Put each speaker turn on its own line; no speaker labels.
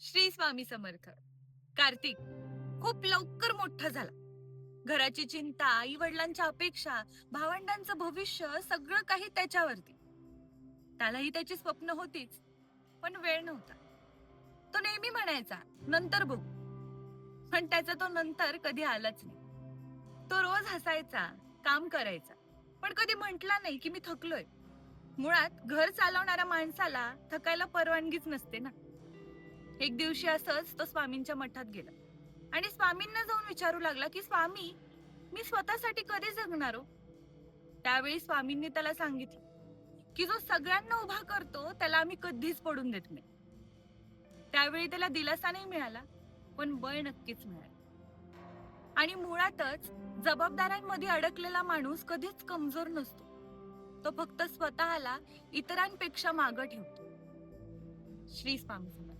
श्री स्वामी समर्थ. कार्तिक खूप लवकर मोठा झाला. घराची चिंता, आई वडिलांच्या अपेक्षा, भावंडांचं भविष्य सगळं काही त्याच्यावरती. त्यालाही त्याची स्वप्न होतीच, पण वेळ नव्हता. तो नेहमी म्हणायचा, नंतर बघू. पण त्याचा तो नंतर कधी आलाच नाही. तो रोज हसायचा, काम करायचा, पण कधी म्हटला नाही की मी थकलोय. मुळात घर चालवणाऱ्या माणसाला थकायला परवानगीच नसते ना. एक दिवशी असंच तो स्वामींच्या मठात गेला आणि स्वामींना जाऊन विचारू लागला की स्वामी, मी स्वतःसाठी कधी जगणार हो? त्यावेळी स्वामींनी त्याला सांगितलं की जो सगळ्यांना उभा करतो त्याला आम्ही कधीच पडून देत नाही. त्यावेळी त्याला दिलासा नाही मिळाला, पण बळ नक्कीच मिळालं. आणि मुळातच जबाबदाऱ्यांमध्ये अडकलेला माणूस कधीच कमजोर नसतो. तो फक्त स्वतःला इतरांपेक्षा मागं ठेवतो. श्री स्वामी समर्थ.